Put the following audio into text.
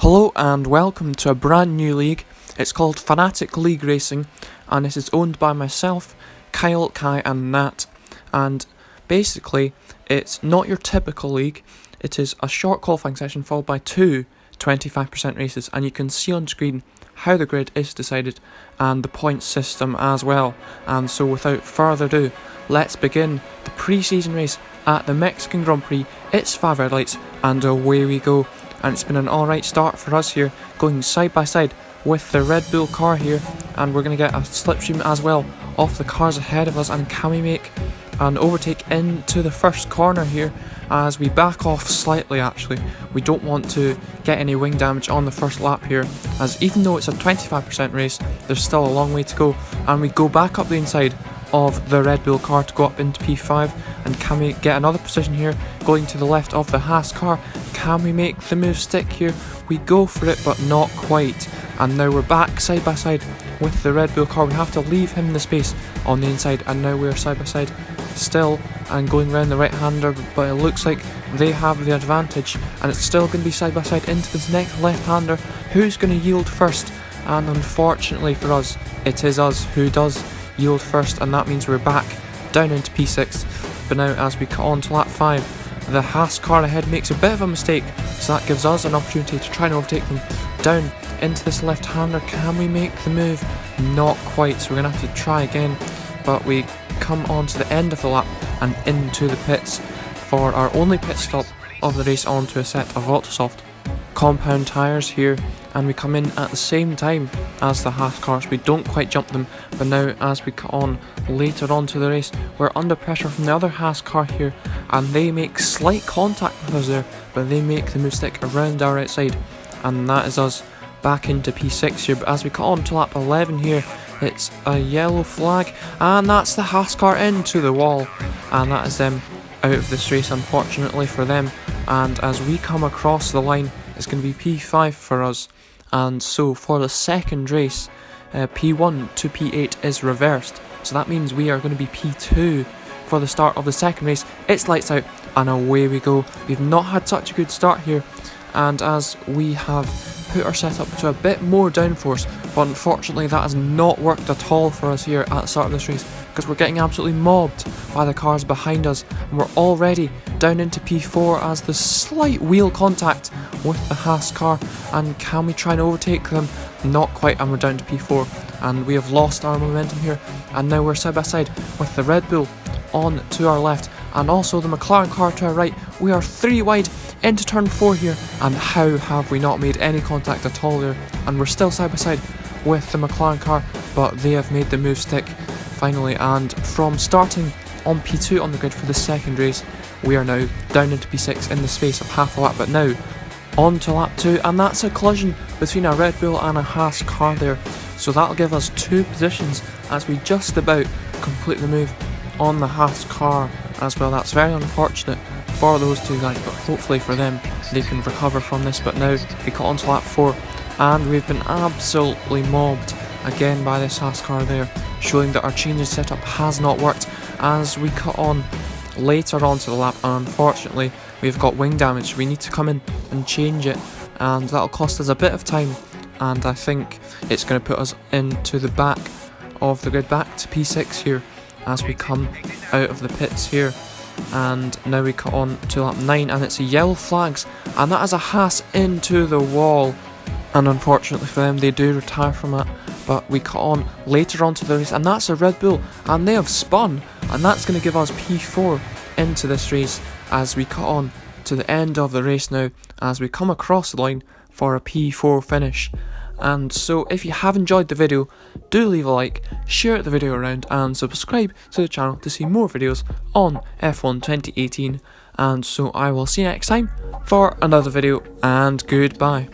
Hello and welcome to a brand new league. It's called Fanatic League Racing and this is owned by myself, Kyle, Kai and Nat. And basically it's not your typical league. It is a short qualifying session followed by two 25% races, and you can see on screen how the grid is decided and the point system as well. And so without further ado, let's begin the pre-season race at the Mexican Grand Prix. It's 5 red lights and away we go. And it's been an alright start for us here, going side by side with the Red Bull car here, and we're going to get a slipstream as well off the cars ahead of us. And can we make an overtake into the first corner here as we back off slightly? Actually, we don't want to get any wing damage on the first lap here, as even though it's a 25% race, there's still a long way to go. And we go back up the inside of the Red Bull car to go up into P5, and can we get another position here going to the left of the Haas car? Can we make the move stick here? We go for it but not quite, and now we're back side by side with the Red Bull car. We have to leave him the space on the inside, and now we're side by side still and going around the right hander, but it looks like they have the advantage, and it's still going to be side by side into this next left hander. Who's going to yield first? And unfortunately for us, it is us who does yield first, and that means we're back down into P6. But now as we cut on to lap 5, the Haas car ahead makes a bit of a mistake, so that gives us an opportunity to try and overtake them down into this left hander. Can we make the move? Not quite, so we're going to have to try again, but we come on to the end of the lap and into the pits for our only pit stop of the race onto a set of Autosoft compound tyres here, and we come in at the same time as the Haas cars. We don't quite jump them, but now as we cut on later on to the race, we're under pressure from the other Haas car here, and they make slight contact with us there, but they make the move stick around our outside, and that is us back into P6 here. But as we cut on to lap 11 here, it's a yellow flag, and that's the Haas car into the wall, and that is them out of this race, unfortunately for them. And as we come across the line, it's going to be P5 for us. And so for the second race, P1 to P8 is reversed, so that means we are going to be P2 for the start of the second race. It's lights out and away we go. We've not had such a good start here, and as we have put our setup to a bit more downforce, but unfortunately that has not worked at all for us here at the start of this race, because we're getting absolutely mobbed by the cars behind us, and we're already down into P4 as the slight wheel contact with the Haas car. And can we try and overtake them? Not quite, and we're down to P4, and we have lost our momentum here, and now we're side by side with the Red Bull on to our left, and also the McLaren car to our right. We are 3 wide into turn 4 here, and how have we not made any contact at all there? And we're still side by side with the McLaren car, but they have made the move stick finally. And from starting on P2 on the grid for the second race, we are now down into P6 in the space of half a lap. But now on to lap 2, and that's a collision between a Red Bull and a Haas car there, so that'll give us 2 positions as we just about complete the move on the Haas car as well. That's very unfortunate for those two guys, but hopefully for them they can recover from this. But now we cut on to lap 4, and we've been absolutely mobbed again by this Haas car there, showing that our changing setup has not worked as we cut on later on to the lap. And unfortunately we've got wing damage. We need to come in and change it, and that'll cost us a bit of time, and I think it's going to put us into the back of the grid, back to P6 here as we come out of the pits here. And now we cut on to lap 9, and it's a yellow flags, and that is a Haas into the wall, and unfortunately for them they do retire from it. But we cut on later on to the race, and that's a Red Bull, and they have spun, and that's going to give us P4 into this race as we cut on to the end of the race now, as we come across the line for a P4 finish. And so if you have enjoyed the video, do leave a like, share the video around, and subscribe to the channel to see more videos on F1 2018. And so I will see you next time for another video, and goodbye.